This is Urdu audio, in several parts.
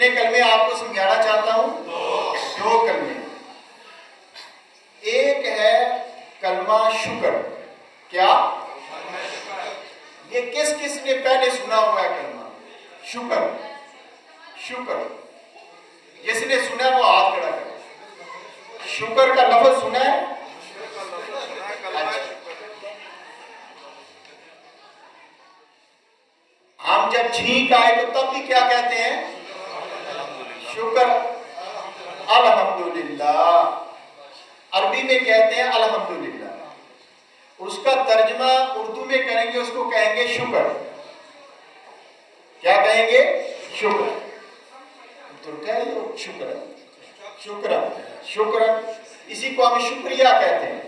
کتنے کلمے آپ کو سمجھانا چاہتا ہوں؟ دو کلمے. ایک ہے کلمہ شکر. کیا؟ یہ کس کس نے پہلے سنا ہوا ہے کلمہ شکر؟ شکر جس نے سنا ہے وہ ہاتھ کھڑا کرے. شکر کا لفظ سنا ہے؟ ہم جب چھینک آئے تو تب بھی کیا کہتے ہیں؟ شکر الحمدللہ. عربی میں کہتے ہیں الحمدللہ. اس کا ترجمہ اردو میں کریں گے، اس کو کہیں گے شکر. کیا کہیں گے؟ شکر. شکر شکر شکر. اسی کو ہم شکریہ کہتے ہیں.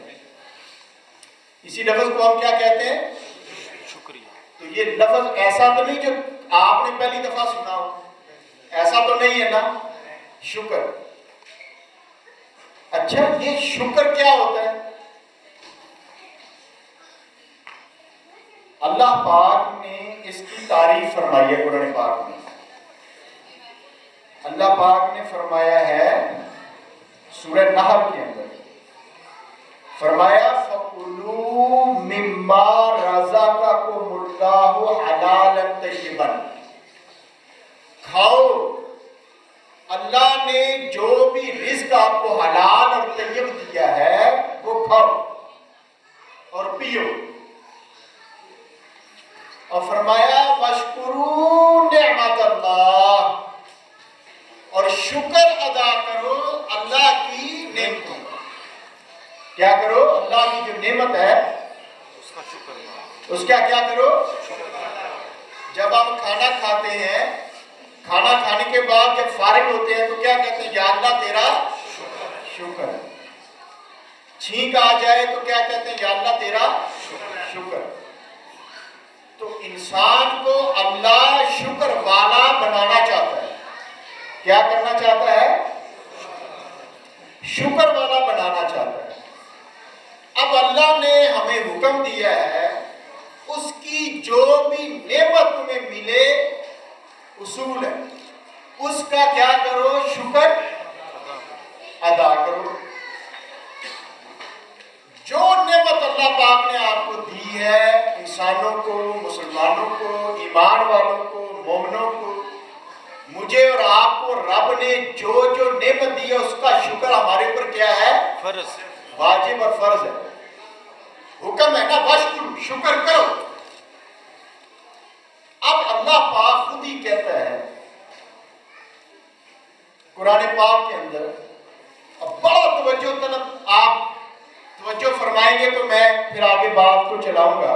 اسی لفظ کو ہم کیا کہتے ہیں؟ شکریہ. تو یہ لفظ ایسا تو نہیں جو آپ نے پہلی دفعہ سنا ہو، ایسا تو نہیں ہے نا. شکر. اچھا یہ شکر کیا ہوتا ہے؟ اللہ پاک نے اس کی تعریف فرمائی ہے قرآن پاک میں. اللہ پاک نے فرمایا ہے سورہ نحل کے اندر، فرمایا فَكُلُوا مِمَّا رَزَقَكُمُ اللَّهُ حَلَالًا طَيِّبًا. کھاؤ، اللہ نے جو بھی رزق آپ کو حلال اور طیب دیا ہے وہ کھاؤ اور پیو. اور فرمایا وَاشْكُرُوا نِعْمَتَ اللَّهِ، اور شکر ادا کرو اللہ کی نعمتوں کا. کیا کرو؟ اللہ کی جو نعمت ہے اس کا شکر. اس کا کیا کرو؟ جب ہم کھانا کھاتے ہیں، کھانا کھانے کے بعد جب فارغ ہوتے ہیں تو کیا کہتے ہیں؟ یا اللہ تیرا شکر. چھینک آ جائے تو کیا کہتے ہیں؟ یا اللہ تیرا شکر. تو انسان کو اللہ شکر والا بنانا چاہتا ہے. کیا کرنا چاہتا ہے؟ شکر والا بنانا چاہتا ہے. اب اللہ نے ہمیں حکم دیا ہے اس کی جو بھی نعمت تمہیں ملے، اصول ہے اس کا کیا کرو؟ شکر ادا کرو. جو نعمت اللہ پاک نے آپ کو دی ہے، انسانوں کو، مسلمانوں کو، ایمان والوں کو، مومنوں کو، مجھے اور آپ کو رب نے جو جو نعمت دی ہے اس کا شکر ہمارے اوپر کیا ہے؟ فرض، واجب اور فرض ہے. حکم ہے نا واشکر، شکر کرو. اب اللہ پاک خود ہی کہتا ہے قرآن پاک کے اندر، اب بڑا توجہ طلب، آپ توجہ فرمائیں گے تو میں پھر آگے بات کو چلاؤں گا.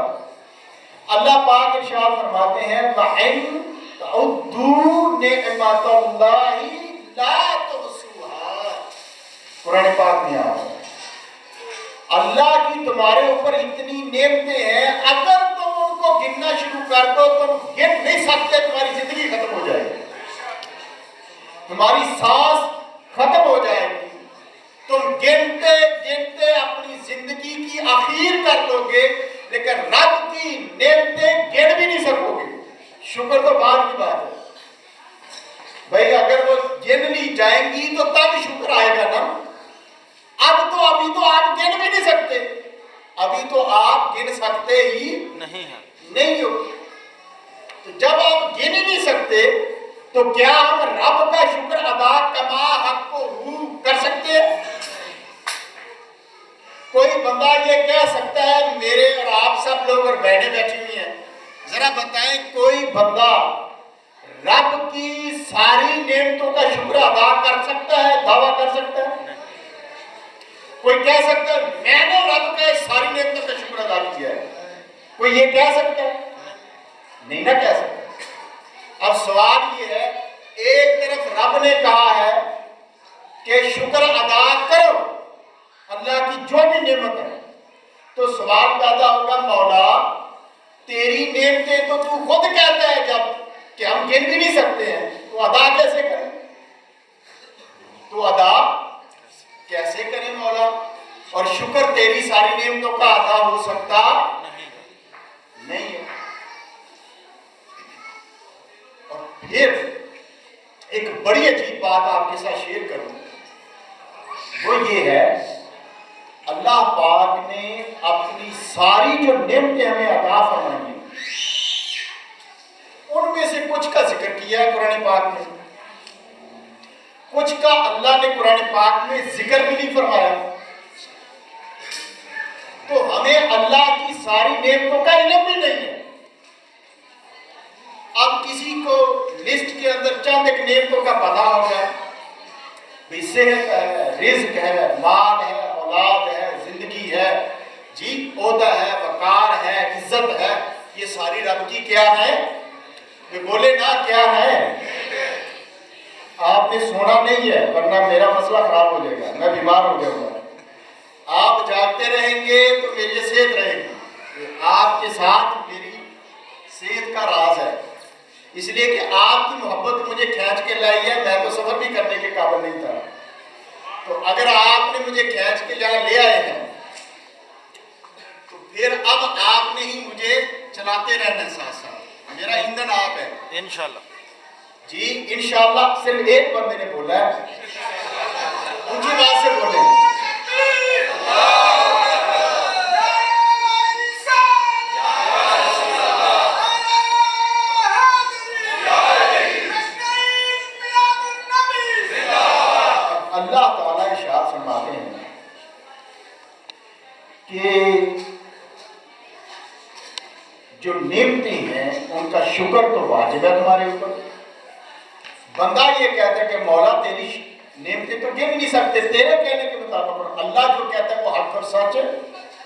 اللہ پاک ارشاد فرماتے ہیں وَإِن تَعُدُّوا نِعْمَتَ اللَّهِ لَا تُحْصُوهَا. قرآن پاک میں آتا ہے اللہ کی تمہارے اوپر اتنی نعمتیں ہیں، اگر تم ان کو گننا شروع کر دو تم گن نہیں سکتے. تمہاری زندگی ختم ہو جائے گی، تمہاری سانس ختم ہو جائے گی. تم گنتے گنتے اپنی زندگی کی آخر کر لو گے لیکن رب کی نعمتیں گن بھی نہیں سکو گے. شکر تو بعد کی بات ہے بھائی، اگر وہ گن لی جائیں گی تو تب شکر آئے گا نا. ابھی تو آپ گن بھی نہیں سکتے، ابھی تو آپ گن سکتے ہی نہیں ہو. تو جب آپ گن ہی نہیں سکتے تو کیا ہم رب کا شکر ادا کما حق کو کر سکتے ہیں؟ کوئی بندہ یہ کہہ سکتا ہے میرے اور آپ سب لوگ اور بہنیں بیٹھی ہوئی ہیں، ذرا بتائیں کوئی بندہ رب کی ساری نعمتوں کا شکر ادا کر سکتا ہے؟ دعویٰ کر سکتا ہے؟ کوئی کہہ سکتا ہے میں نے رب کے ساری نعمتوں کا شکر ادا کیا ہے؟ کوئی یہ کہہ سکتا ہے؟ نہیں نہ کہہ سکتا. اب سوال یہ ہے، ایک طرف رب نے کہا ہے کہ شکر ادا کرو اللہ کی جو بھی نعمت ہے، تو سوال پیدا ہوگا مولا تیری نعمتیں تو تو خود کہتا ہے جب کہ ہم گن بھی نہیں سکتے ہیں، تو ادا کیسے کریں؟ تو ادا کیسے کریں مولا؟ اور شکر تیری ساری نعمتوں کا ادا ہو سکتا نہیں ہے. اور پھر ایک بڑی بات آپ کے ساتھ شیئر کروں وہ یہ ہے، اللہ پاک نے اپنی ساری جو نعمتیں ہمیں عطا فرمائی ہیں ان میں سے کچھ کا ذکر کیا ہے قرآن پاک میں، کچھ کا اللہ نے قرآن پاک میں ذکر بھی نہیں فرمایا۔ تو ہمیں اللہ کی ساری نعمتوں کا علم بھی نہیں ہے۔ اب کسی کو لسٹ کے اندر چند ایک نعمتوں کا پتہ ہوگا، بھی صحت ہے، رزق ہے، مال ہے، اولاد ہے، زندگی ہے، جی عہدہ ہے، وقار ہے، عزت ہے، یہ ساری رب کی کیا ہے؟ بولے نا کیا ہے؟ آپ نے سونا نہیں ہے ورنہ میرا مسئلہ خراب ہو جائے گا، میں بیمار ہو جاؤں گا۔ آپ جاگتے رہیں گے تو میری صحت رہے گی، آپ کے ساتھ میری صحت کا راز ہے، اس لیے کہ آپ کی محبت مجھے کھینچ کے لائی ہے، میں تو سفر بھی کرنے کے قابل نہیں تھا۔ تو اگر آپ نے مجھے کھینچ کے یہاں لے آئے ہیں تو پھر اب آپ نے ہی مجھے چلاتے رہنا ہے، ساتھ ساتھ میرا ایندھن آپ ہے انشاءاللہ۔ جی انشاءاللہ صرف ایک بندے نے بولا ہے، اونچی بات سے بولیں۔ اللہ تعالیٰ ارشاد فرماتے ہیں کہ جو نعمتیں ہیں ان کا شکر تو واجب ہے تمہارے اوپر۔ بندہ یہ کہتا ہے کہ مولا تیری نعمتیں تو گن نہیں سکتے تیرے کہنے کے مطابق، اللہ جو کہتا ہے وہ حق اور سچ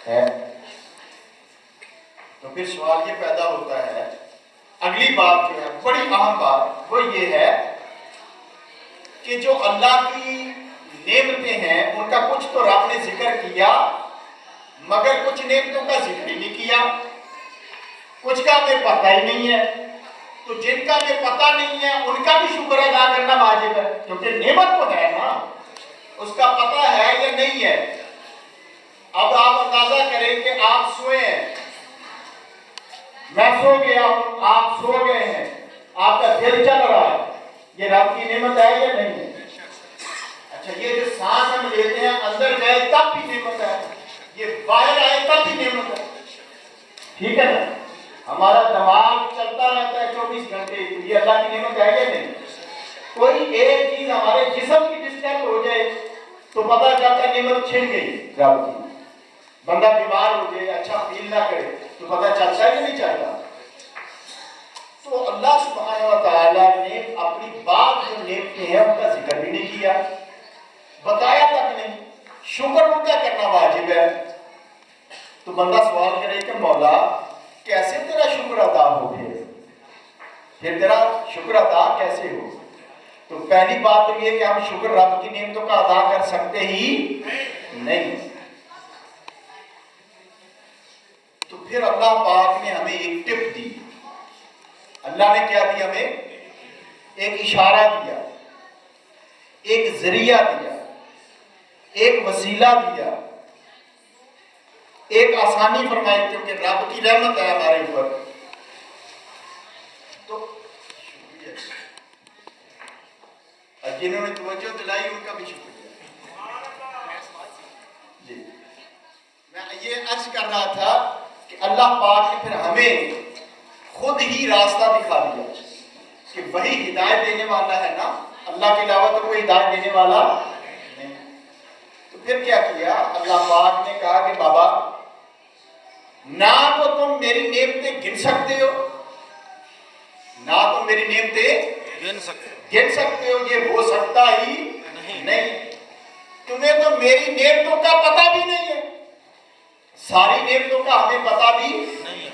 ہے۔ تو پھر سوال یہ پیدا ہوتا ہے، اگلی بات جو ہے بڑی اہم بات وہ یہ ہے کہ جو اللہ کی نعمتیں ہیں ان کا کچھ تو رب نے ذکر کیا مگر کچھ نعمتوں کا ذکر ہی نہیں کیا، کچھ کا ہمیں پتہ ہی نہیں ہے۔ تو جن کا ہمیں پتہ نہیں ہے ان کا بھی شکر ادا کرنا واجب ہے، کیونکہ نعمت تو ہے نا، اس کا پتہ ہے یا نہیں ہے۔ اب آپ اندازہ کریں کہ آپ سوئے ہیں، میں سو گیا ہوں، آپ سو گئے ہیں، آپ کا دل چل رہا ہے، یہ رب کی نعمت ہے یا نہیں ہے؟ اچھا یہ جو سانس ہم لیتے ہیں اندر گئے تب بھی نعمت ہے، یہ باہر آئے تب بھی نعمت ہے، ٹھیک ہے نا؟ ہمارا دماغ چلتا رہتا ہے 24 گھنٹے، یہ اللہ کی نعمت ہے یا نہیں؟ کوئی ایک چیز ہمارے جسم کی ڈسٹرب ہو جائے تو پتہ چلتا ہے نعمت چھن گئی رب کی۔ بندہ بیمار ہو جائے، اچھا فیل نہ کرے تو پتہ چلتا ہے یا نہیں چلتا؟ تو اللہ سبحانہ و تعالیٰ نے اپنی بات جو نعمتیں ہیں ان کا ذکر بھی نہیں کیا، بتایا تک نہیں، شکر ان کا کرنا واجب ہے۔ تو بندہ سوال کرے کہ مولا کیسے تیرا شکر ادا ہو پھر تیرا شکر ادا کیسے ہو؟ تو پہلی بات تو یہ کہ ہم شکر رب کی نعمتوں کا ادا کر سکتے ہی نہیں۔ تو پھر اللہ پاک نے ہمیں ایک ٹپ دی، اللہ نے کیا دیا؟ ہمیں ایک اشارہ دیا، ایک ذریعہ دیا، ایک وسیلہ دیا، ایک آسانی فرمائی، کیونکہ رب کی رحمت ہے ہمارے اوپر۔ تو جنہوں نے توجہ دلائی ان کا بھی شکریہ۔ جی میں یہ عرض کر رہا تھا کہ اللہ پاک نے پھر ہمیں خود ہی راستہ دکھا دیا کہ وہی ہدایت دینے والا ہے نا، اللہ کے علاوہ تو کوئی ہدایت دینے والا نہیں۔ تو پھر کیا کیا؟ اللہ پاک نے کہا کہ بابا نہ تو تم میری نعمتیں گن سکتے ہو، نہ تم میری نعمتیں گن سکتے ہو، یہ ہو سکتا ہی نہیں۔ تمہیں تو میری نعمتوں کا پتہ بھی نہیں ہے، ساری نعمتوں کا ہمیں پتہ بھی نہیں ہے۔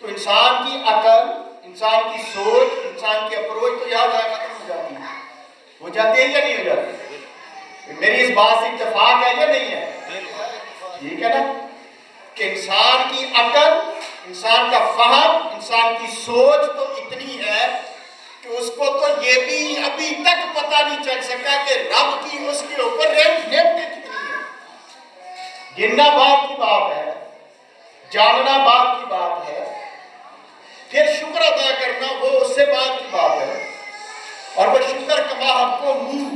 تو انسان کی عقل، انسان کی سوچ، انسان کی اپروچ تو یہاں جا ختم ہو جاتی ہے، ہو جاتی ہے یا نہیں ہو جاتی؟ میری اس بات سے اتفاق ہے یا نہیں ہے؟ ٹھیک ہے نا کہ انسان کی عقل، انسان کا فہم، انسان کی سوچ تو اتنی ہے کہ اس کو تو یہ بھی ابھی تک پتہ نہیں چل سکا کہ رب کی اس کے اوپر نعمتیں کتنی ہیں۔ گننا بات کی بات ہے، جاننا بات کی بات ہے، پھر شکر ادا کرنا وہ اس سے بات کی بات ہے۔ اور وہ شکر کما حق کو منہ،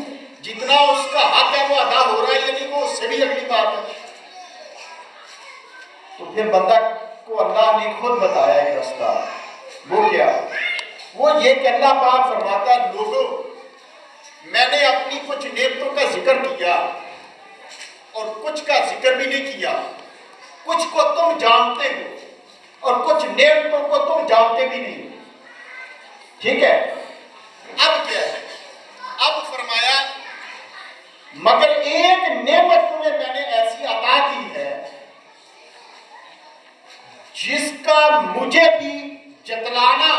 جتنا اس کا حق ہے وہ ادا ہو رہا ہے یعنی وہ اس سے بھی اگلی بات ہے۔ تو پھر بندہ کو اللہ نے خود بتایا ایک رستہ، وہ کیا؟ وہ یہ کہ اللہ پاک فرماتا ہے لوگوں میں نے اپنی کچھ نعمتوں کا ذکر کیا اور کچھ کا ذکر بھی نہیں کیا، کچھ کو تم جانتے ہو اور کچھ نعمتوں کو تم جانتے بھی نہیں، ٹھیک ہے؟ اب کیا ہے؟ اب فرمایا مگر ایک نعمت تمہیں میں نے ایسی عطا کی ہے جس کا مجھے بھی جتلانا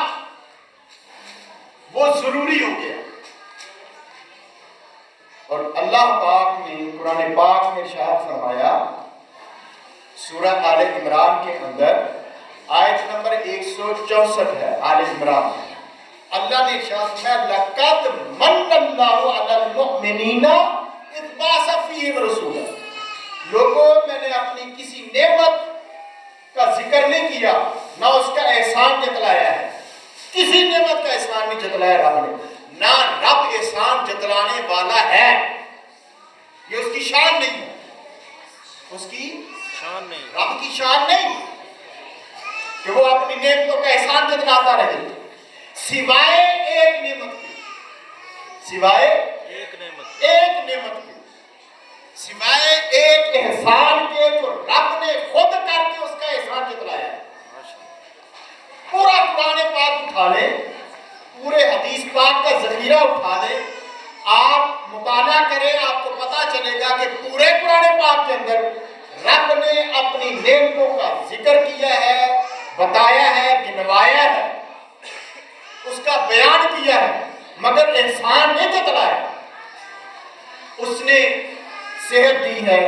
وہ ضروری ہو گیا۔ اور اللہ پاک نے قرآن پاک میں ارشاد فرمایا سورہ آل عمران کے اندر آیت نمبر 164 ہے، آل عمران، اللہ نے ارشاد فرمایا لَقَدْ مَنَّ اللَّهُ عَلَى الْمُؤْمِنِينَ اِذْ بَعَثَ فِيهِمْ رَسُولًا۔ لوگوں میں نے اپنی کسی نعمت کا ذکر نہیں کیا، نہ اس کا احسان جتلایا ہے، کسی نعمت کا احسان نہیں جتلایا رب نے، نہ رب احسان جتلانے والا ہے، یہ اس کی شان نہیں ہے، اس کی شان نہیں، رب کی شان نہیں کہ وہ اپنی نعمتوں کا احسان جتلاتا رہے سوائے ایک نعمت کی، سوائے ایک نعمت کی، سوائے ایک احسان کے جو رب نے خود کر کے اس کا احسان جتلایا ہے۔ پورا قرآن پاک اٹھا لے، پورے حدیث پاک کا ذخیرہ اٹھا لے، آپ مطالعہ کریں، آپ کو پتا چلے گا کہ پورے قرآن پاک کے اندر رب نے اپنی نعمتوں کا ذکر کیا ہے، بتایا ہے، گنوایا ہے، اس کا بیان کیا ہے، مگر احسان نہیں جتلایا۔ اس نے صحت دی ہے،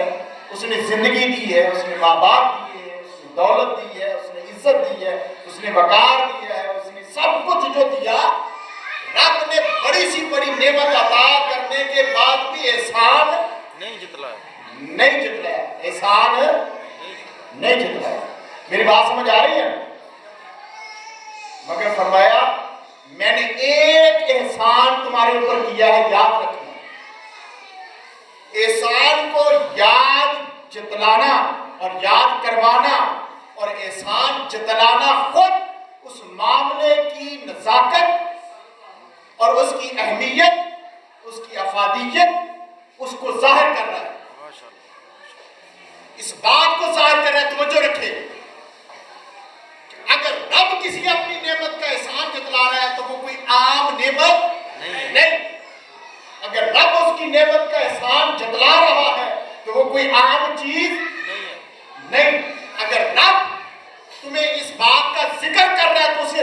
اس نے زندگی دی ہے، اس نے ماں باپ دی ہے، اس نے دولت دی ہے، اس نے عزت دی ہے، اس نے وقار دیا ہے، اس نے سب کچھ جو دیا، رب نے بڑی سی بڑی نعمت عطا کرنے کے بعد بھی احسان نہیں جتلایا، احسان نہیں جتلایا۔ میری بات سمجھ آ رہی ہے؟ مگر فرمایا میں نے ایک احسان تمہارے اوپر کیا ہے، یاد رکھنا۔ احسان کو یاد جتلانا اور یاد کروانا اور احسان جتلانا خود اس معاملے کی نزاکت اور اس کی اہمیت، اس کی افادیت، اس کو ظاہر کر رہا ہے، اس بات کو ظاہر کر رہا ہے۔ توجہ رکھے، اگر رب کسی اپنی نعمت کا احسان جتلا رہا ہے تو وہ کوئی عام نعمت نہیں، اگر رب اس کی نعمت کا احسان جتلا رہا ہے تو وہ کوئی عام چیز نہیں۔ اگر رب تمہیں اس بات کا ذکر کر رہا ہے تو اسے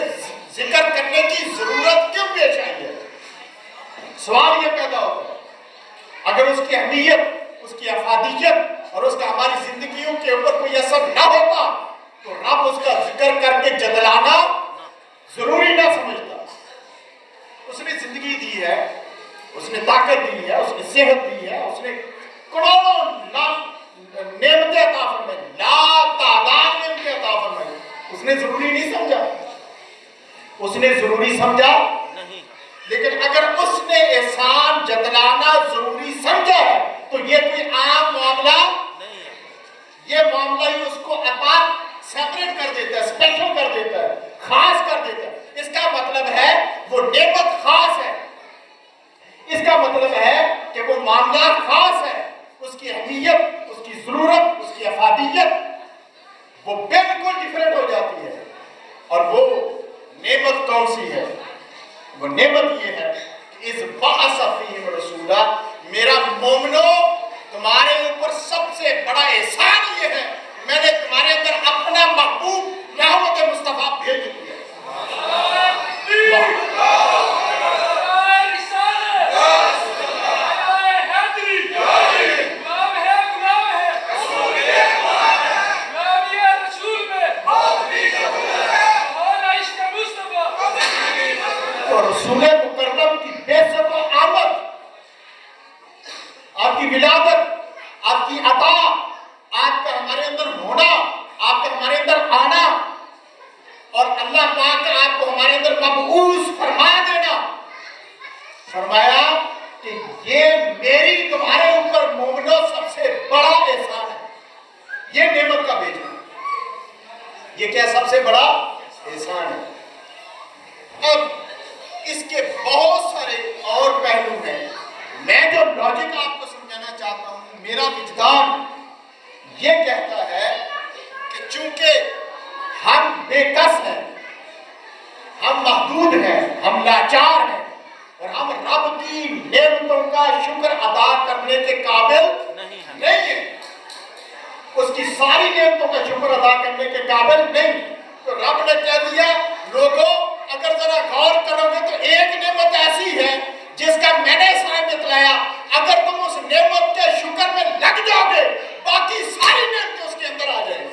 ذکر کرنے کی ضرورت کیوں پیش آئی ہے؟ سوال یہ پیدا ہوتا ہے۔ اگر اس کی اہمیت، اس کی افادیت اور اس کا ہماری زندگیوں کے اوپر کوئی اثر نہ ہوتا تو رب اس کا ذکر کر کے جتلانا ضروری نہ سمجھتا۔ اس نے زندگی دی ہے، اس نے طاقت دی ہے، اس نے صحت دی ہے، اس نے کروڑوں نعمتیں عطا فرمائی، لا تعداد نعمتیں عطا فرمائی، اس نے ضروری نہیں سمجھا، اس نے ضروری سمجھا نہیں۔ لیکن اگر اس نے احسان جتلانا ضروری سمجھا ہے تو یہ کوئی عام معاملہ نہیں ہے، یہ معاملہ ہی اس کو اپارٹ سیپریٹ کر دیتا ہے، اسپیشل کر دیتا ہے، خاص کر دیتا ہے۔ اس کا مطلب ہے وہ نعمت خاص ہے، اس کا مطلب ہے کہ وہ معاملہ خاص ہے، اس کی اہمیت، اس کی ضرورت، اس کی افادیت وہ بالکل ڈیفرنٹ ہو جاتی ہے۔ اور وہ نعمت کون سی ہے؟ وہ نعمت یہ ہے کہ اِذْ بَعَثَ فِيهِمْ رَسُولًا، میرا مومنو تمہارے اوپر سب سے بڑا احسان یہ ہے میں نے تمہارے اندر اپنا محبوب رحمت مصطفیٰ بھیج دیا۔ رسول مکرم کی بعثت و آمد، آپ کی ولادت، آپ کی عطا، آپ کا ہمارے اندر ہونا، آپ کا ہمارے اندر آنا اور اللہ پاک کا آپ کو ہمارے اندر مبعوث فرما دینا، فرمایا کہ یہ میری تمہارے اوپر مومنوں سب سے بڑا احسان ہے، یہ نعمت کا بھیجنا، یہ کیا سب سے بڑا احسان ہے۔ اب اس کے بہت سارے اور پہلو ہیں، میں جو لاجک آپ کو سمجھانا چاہتا ہوں، میرا وجدان یہ کہتا ہے کہ چونکہ ہم بے کس ہیں، ہم محدود ہیں، ہم لاچار ہیں، اور ہم رب کی نعمتوں کا شکر ادا کرنے کے قابل نہیں ہیں، اس کی ساری نعمتوں کا شکر ادا کرنے کے قابل نہیں، تو رب نے کہہ دیا لوگوں اگر ذرا غور کرو گے تو ایک نعمت ایسی ہے جس کا میں نے سائن بتلایا، اگر تم اس نعمت کے شکر میں لگ جاؤ گے باقی ساری نعمتیں اس کے اندر آ جائیں گی،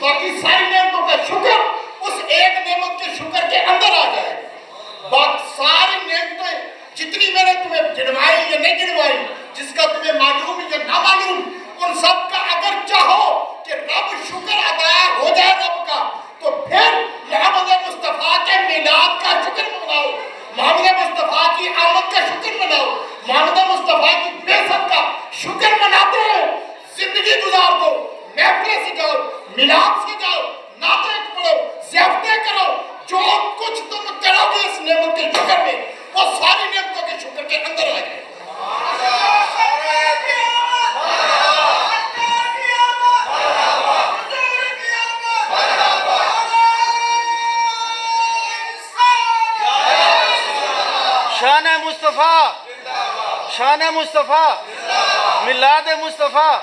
باقی ساری نعمتوں کا شکر اس ایک نعمت کے شکر کے اندر آ جائے گا، باقی ساری نعمتیں جتنی میں نے تمہیں گنوائی یا نہیں گنوائی، جس کا تمہیں معلوم یا نہ معلوم، ان سب کا اگر چاہو کہ رب شکر ادا ہو جائے رب کا، تو پھر محمد مصطفیٰ کے میلاد کا شکر مناؤ، محمد مصطفیٰ کی آمد کا شکر مناؤ، محمد مصطفیٰ کی بعثت کا شکر مناتے ہیں، زندگی گزار دو، محفلیں سجاؤ، میلاد سجاؤ، نعتیں پڑھو، ضیافتیں کرو، جو کچھ تم کرو گے اس نعمت کے شکر میں وہ ساری نعمتوں کے شکر کے اندر آ جائے۔ شان مصطفیٰ، شان مصطفیٰ، میلاد مصطفیٰ۔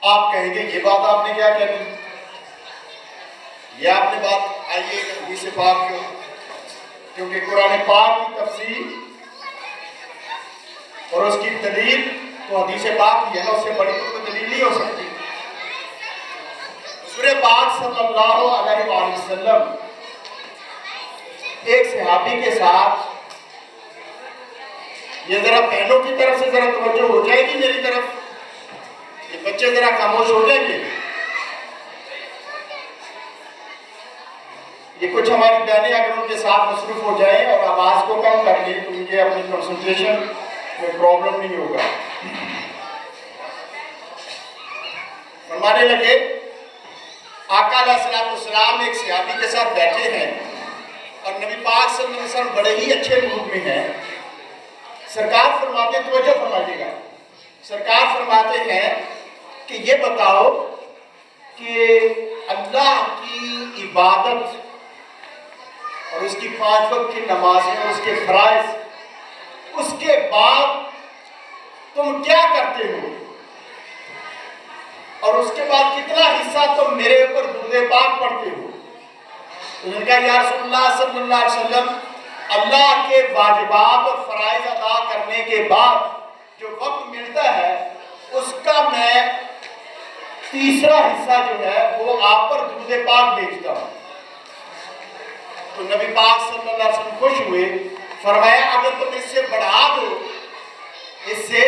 آپ کہیں گے یہ بات آپ نے کیا کہی؟ یہ آپ نے بات آئیے حدیث پاک کو، کیونکہ قرآن پاک کی تفسیر اور اس کی دلیل تو حدیث پاک ہی ہے نا، اس سے بڑی تو کوئی دلیل نہیں ہو سکتی۔ حضور پاک صلی اللہ علیہ وآلہ وسلم ایک صحابی کے ساتھ، یہ ذرا بہنوں کی طرف سے ذرا توجہ ہو جائے گی میری طرف، یہ بچے ذرا خاموش ہو جائیں گے، یہ کچھ ہماری بہنیں اگر ان کے ساتھ مصروف ہو جائیں اور آواز کو کم کر لیں تو ان کے اپنی کنسنٹریشن میں پرابلم نہیں ہوگا۔ فرمانے لگے آقا علیہ السلام ایک صحابی کے ساتھ بیٹھے ہیں اور نبی پاک صلی اللہ علیہ وسلم بڑے ہی اچھے موڈ میں ہیں۔ سرکار فرماتے ہیں، توجہ فرمائیے گا، سرکار فرماتے ہیں کہ یہ بتاؤ کہ اللہ کی عبادت اور اس کی 5 وقت کی نمازیں اور اس کے فرائض، اس کے بعد تم کیا کرتے ہو، اور اس کے بعد کتنا حصہ تم میرے اوپر درود پاک پڑھتے ہو؟ انہوں نے کہا یا رسول اللہ صلی اللہ علیہ وسلم، اللہ کے واجبات اور فرائض ادا کرنے کے بعد جو وقت ملتا ہے اس کا میں تیسرا حصہ جو ہے وہ آپ پر درود پاک بھیجتا ہوں۔ تو نبی پاک صلی اللہ علیہ وسلم خوش ہوئے، فرمایا اگر تم اس سے بڑھا دو، اس سے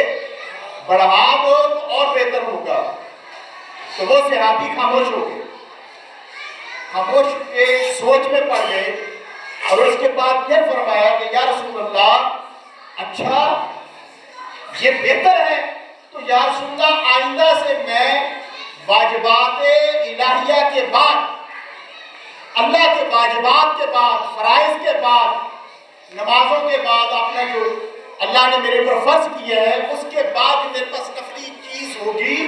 بڑھا دو تو اور بہتر ہوگا۔ تو وہ صحابی خاموش ہو گئے، خاموش کے سوچ میں پڑ گئے، اور اس کے بعد پھر فرمایا کہ یا رسول اللہ اچھا یہ بہتر ہے، تو یا رسول اللہ آئندہ سے میں واجبات الہیہ کے بعد، اللہ کے واجبات کے بعد، فرائض کے بعد، نمازوں کے بعد، اپنا جو اللہ نے میرے پر فرض کیا ہے اس کے بعد میرے پاس نفلی چیز ہوگی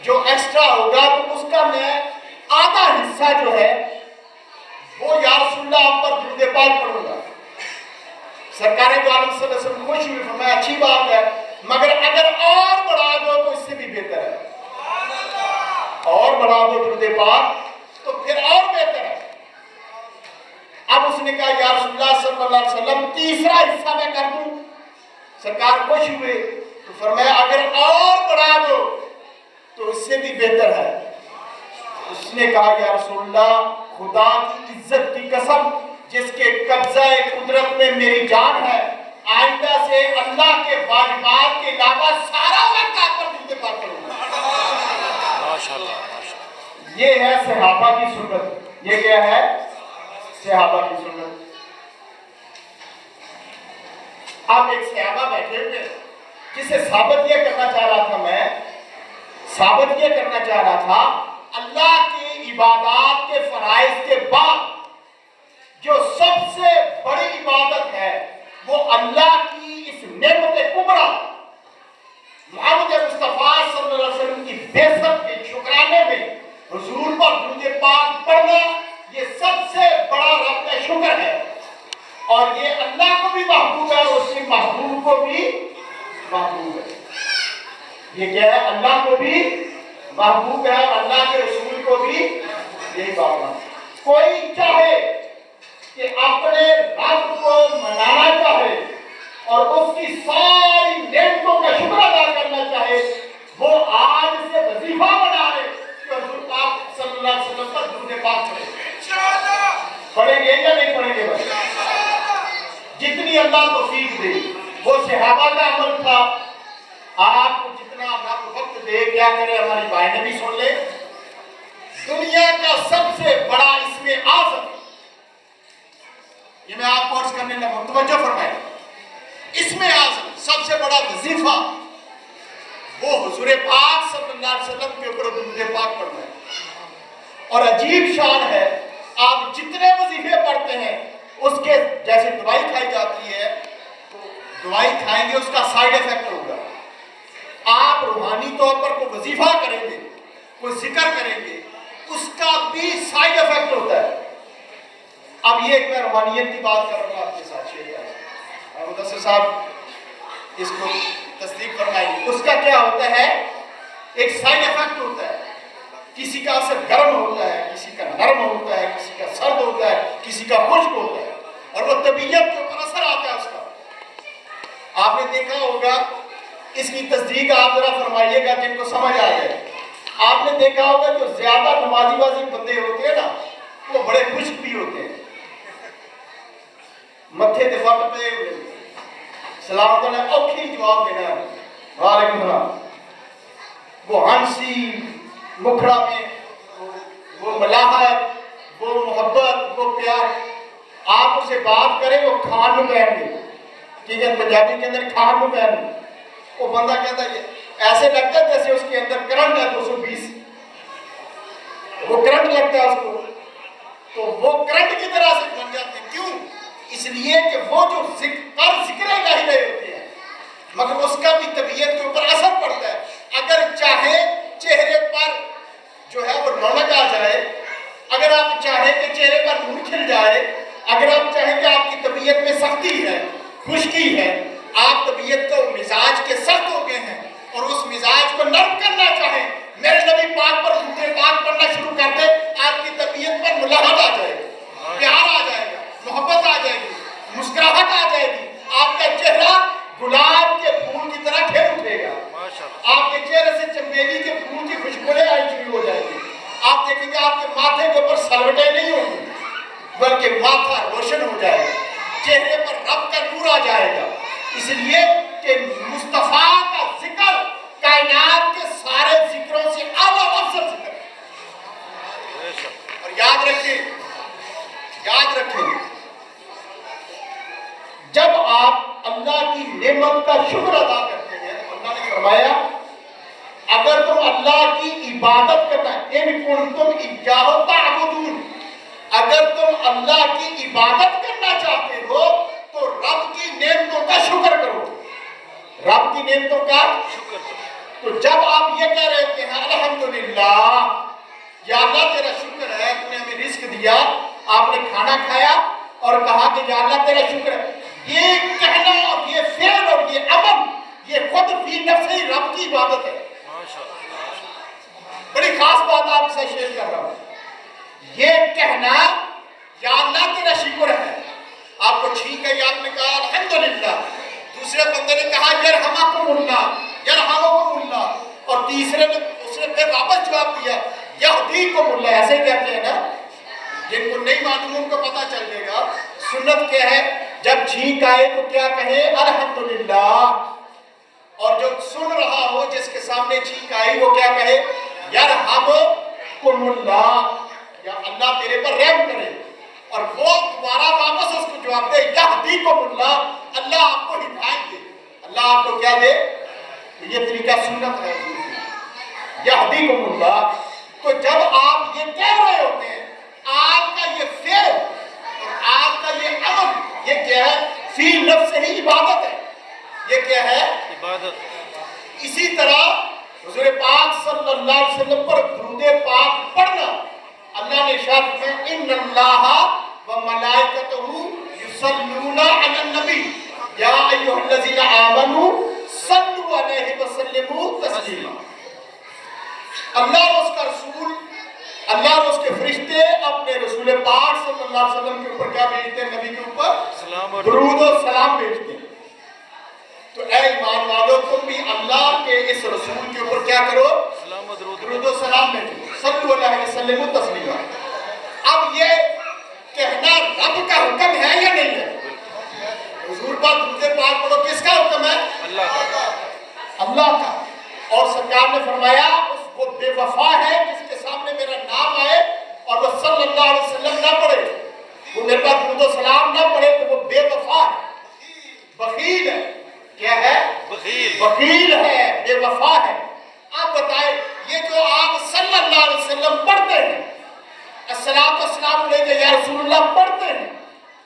جو ایکسٹرا ہوگا تو اس کا میں آدھا حصہ جو ہے وہ یا رسول اللہ آپ پر درود پاک پڑھوں گا۔ سرکار دو عالم صلی اللہ علیہ وسلم خوش ہوئی، فرمایا اچھی بات ہے، مگر اگر اور بڑھا دو تو اس سے بھی بہتر ہے، اور بڑھا دو درود پاک تو پھر اور بہتر ہے۔ اب اس نے کہا یا رسول اللہ صلی اللہ علیہ وسلم تیسرا حصہ میں کر دوں؟ سرکار خوش ہوئے تو فرمایا اگر اور بڑھا دو تو اس سے بھی بہتر ہے۔ اس نے کہا یا رسول اللہ خدا کی عزت کی قسم جس کے قبضہ قدرت میں میری جان ہے، آئندہ سے اللہ کے واجبات کے علاوہ سارا وقت آپ پر درود پاک کروں گا۔ یہ ہے صحابہ کی سنت، یہ کیا ہے؟ صحابہ کی سنت. اب ایک صحابہ بیٹھے ہوئے جسے ثابت یہ کرنا چاہ رہا تھا، میں ثابت یہ کرنا چاہ رہا تھا اللہ کی عبادات کے فرائض کے بعد جو سب سے بڑی عبادت ہے وہ اللہ کی اس نعمت کبریٰ محمد مصطفیٰ صلی اللہ علیہ وسلم کی بعثت کے شکرانے میں حضور پر درود پاک پڑھنا، یہ سب سے بڑا رب کا شکر ہے. اور یہ اللہ کو بھی محبوب ہے اور اس کے محبوب کو بھی محبوب ہے. یہ کیا ہے؟ اللہ کو بھی محبوب ہے اور اللہ کے رسول کو بھی یہی بات ہے. کوئی چاہے کہ اپنے رب کو منانا چاہے اور اس کی ساری نعمتوں کا شکر ادا کرنا چاہے، وہ آج سے وظیفہ بنا لے کہ حضور پاک صلی اللہ علیہ وسلم پر درود پاک پڑھے. پڑھیں گے یا نہیں پڑھیں گے؟ بھائی جتنی اللہ توفیق دے. وہ صحابہ کا عمل تھا. آپ کو جتنا اللہ کو وقت دے، کیا کرے ہماری بھائی نے بھی سن لے. دنیا کا سب سے بڑا اسم اعظم، یہ میں آپ کو عرض کرنے لگا، توجہ فرمائیں. اسم اعظم سب سے بڑا وظیفہ وہ حضور پاک صلی اللہ علیہ وسلم کے اوپر درود پاک پڑھنا ہے. اور عجیب شان ہے، آپ جتنے وظیفے پڑھتے ہیں اس کے جیسے دوائی کھائی جاتی ہے تو دوائی کھائیں گے اس کا سائیڈ ایفیکٹ ہوگا. آپ روحانی طور پر کوئی وظیفہ کریں گے، کوئی ذکر کریں گے، اس کا بھی سائیڈ ایفیکٹ ہوتا ہے. اب یہ ایک میں روحانیت کی بات کر رہا ہوں آپ کے ساتھ شیئر کر رہا ہوں. مدثر صاحب اس کو تصدیق فرمائیے. اس کا کیا ہوتا ہے؟ ایک سائیڈ ایفیکٹ ہوتا ہے. کسی کا اثر گرم ہوتا ہے، کسی کا نرم ہوتا ہے، کسی کا سرد ہوتا ہے، کسی کا خشک ہوتا ہے، اور وہ طبیعت کے اوپر اثر آتا ہے اس کا. آپ نے دیکھا ہوگا، اس کی تصدیق آپ ذرا فرمائیے گا جن کو سمجھ آ جائے. آپ نے دیکھا ہوگا جو زیادہ نمازی بازی بندے ہوتے ہیں نا وہ بڑے خشک بھی ہوتے ہیں. متھے تے وٹ پے ہوئے سلام تو نے اوکھی جواب دینا ہے، وعلیکم السلام. وہ ہنسی مکھڑا میں وہ ملاحت، وہ محبت، وہ پیار. آپ اسے بات کریں وہ کھان میں پہن گے، ٹھیک ہے، پنجابی کے اندر کھان میں پہن گے. وہ بندہ کہتا ہے ایسے لگتا ہے جیسے اس کے اندر کرنٹ ہے 220، وہ کرنٹ لگتا ہے اس کو، تو وہ کرنٹ کی طرح سے بن جاتے ہیں. کیوں؟ اس لیے کہ وہ جو ذکر الہی رہے ہوتے ہیں مگر اس کا بھی طبیعت کے اوپر اثر پڑتا ہے. اگر چاہے چہرے پر جو ہے وہ رونق آ جائے، اگر آپ چاہیں کہ چہرے پر نور کھل جائے، اگر آپ چاہیں کہ آپ کی طبیعت میں سختی ہے، خشکی ہے، آپ طبیعت کو مزاج کے سخت ہو گئے ہیں اور اس مزاج کو نرم کرنا چاہیں، میرے نبی پاک پر درود پاک پڑھنا شروع کر دیں، آپ کی طبیعت پر ملاحت آ جائے گی، پیار آ جائے گا، محبت آ جائے گی، مسکراہٹ آ جائے گی. آپ کا چہرہ گلاب کے پھول کی طرح کھل اٹھے گا. آپ کے چہرے سے چمیلی کے پھول کی خوشبوئیں آئی شروع ہو جائیں گی. آپ دیکھیں گے آپ کے ماتھے کے اوپر سلوٹیں نہیں ہوں گی بلکہ ماتھا روشن ہو جائے گا، چہرے پر رب کا نور آ جائے گا. اس لیے کہ مصطفیٰ کا ذکر کائنات کے سارے ذکروں سے اعلیٰ افضل ذکر ہے. اور یاد رکھیں جب آپ اللہ کی نعمت کا شکر ادا کرتے ہیں تو اللہ نے فرمایا اگر تم اللہ کی عبادت کرنا ان کنتم ایاہ تعبدون، اگر تم اللہ کی عبادت کرنا چاہتے ہو تو رب کی نعمتوں کا شکر کرو. رب کی نعمتوں کا شکر کرو. تو جب آپ یہ کہہ رہے ہوتے ہیں الحمدللہ یا اللہ تیرا شکر ہے تو نے ہمیں رزق دیا، آپ نے کھانا کھایا اور کہا کہ یا اللہ تیرا شکر ہے، یہ کہنا اور یہ فعل اور یہ عمل یہ خود فی نفسی رب کی عبادت ہے. بڑی خاص بات آپ سے شیئر کر رہا ہوں. یہ کہنا یا اللہ تیرا شکر ہے، آپ کو چھینک گئی، آپ نے کہا الحمدللہ، دوسرے بندے نے کہا یرحمکم اللہ یرحمکم اللہ، اور تیسرے نے اس نے پھر واپس جواب دیا یہدیکم اللہ. ایسے کہتے ہیں نا، جن کو نہیں معلوم ان کو پتہ چل جائے گا. سنت کیا ہے؟ جب چھینک آئے تو کیا کہے؟ الحمدللہ. اور جو سن رہا ہو جس کے سامنے چھینک آئی وہ کیا کہے؟ یرحمکم اللہ، یا اللہ تیرے پر رحم کرے. اور وہ دوبارہ واپس اس کو جواب دے یہدیکم اللہ، اللہ آپ کو ہدایت دے، اللہ آپ کو کیا دے؟ یہ طریقہ سنت ہے یہدیکم اللہ۔ تو جب آپ یہ کہہ رہے ہوتے ہیں، آپ کا یہ فعل اور آپ کا یہ عمل، یہ کیا ہے؟ فی نفس ہی عبادت ہے، یہ کیا ہے؟ عبادت۔ اسی طرح حضور پاک صلی اللہ علیہ وسلم پر درود پاک پڑھنا، اللہ نے ارشاد فرمایا ان اللہ و ملائکتہ یصلون علی النبی یا ایھا الذین آمنوا صلوا علیہ وسلموا تسلیما۔ اللہ اور اس کا رسول، اللہ اور اس کے فرشتے اپنے رسول پاک صلی اللہ علیہ وسلم کے اوپر کیا بھیجتے ہیں؟ نبی کے اوپر درود و سلام بھیجتے ہیں۔ تو اے ایمان والو، تم بھی اللہ کے اس رسول کے اوپر کیا کرو؟ درود و سلام بھیجو، صلو علیہ وسلم تسلیما۔ اب یہ کہنا رب کا حکم ہے یا نہیں ہے؟ حضور پاک درود پاک پڑھو، کس کا حکم ہے؟ اللہ کا، اللہ کا۔ اور سرکار نے فرمایا وہ بے وفا ہے جس کے سامنے میرا نام آئے اور وہ صلی اللہ علیہ وسلم نہ پڑھے، وہ میرے پاس درود و سلام نہ پڑھے تو وہ بے وفا ہے، بخیل ہے۔ کیا ہے؟ بخیل ہے، بے وفا ہے۔ آپ بتائیں، یہ جو آپ صلی اللہ علیہ وسلم پڑھتے ہیں، الصلاۃ والسلام علیہ یا رسول اللہ پڑھتے ہیں،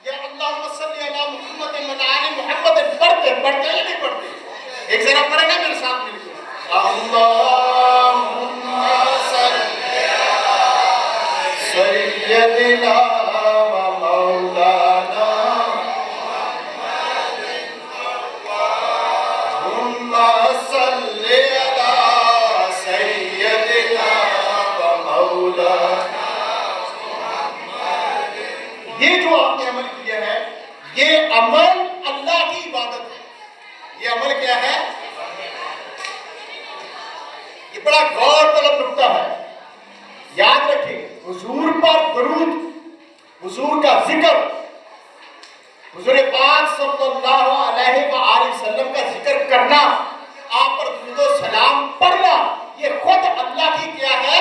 یا اللہم صلی علی محمد و علی محمد پڑھتے ہیں یا نہیں پڑھتے؟ ایک ذرا پڑھیں گے میرے ساتھ مل کے، اللہم صلی علی سیدنا و مولانا صلی علی سیدنا و مولانا۔ یہ جو آپ نے عمل کیا ہے، یہ عمل اللہ کی عبادت ہے۔ یہ عمل کیا ہے؟ یہ بڑا غور طلب نکتہ ہے، یاد رکھیں۔ حضور پر درود، حضور کا ذکر، حضور پاک صلی اللہ علیہ وآلہ وسلم کا ذکر کرنا، آپ پر درود و سلام پڑھنا، یہ خود اللہ کی کیا ہے؟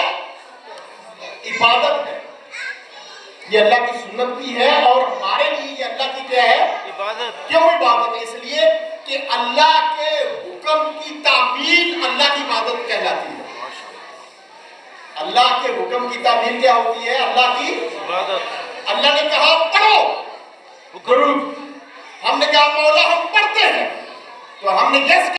عبادت ہے۔ یہ اللہ کی سنت بھی ہے اور ہمارے لیے یہ اللہ کی کیا ہے؟ عبادت۔ کیوں عبادت ہے؟ اس لیے کہ اللہ کے حکم کی تعمیل اللہ کی عبادت کہلاتی ہے۔ اللہ کے حکم کی تعمیل کیا ہوتی ہے؟ اللہ کی عبادت۔ اللہ نے کہا پڑھو درود، ہم نے کہا مولا ہم پڑھتے ہیں، تو ہم نے یس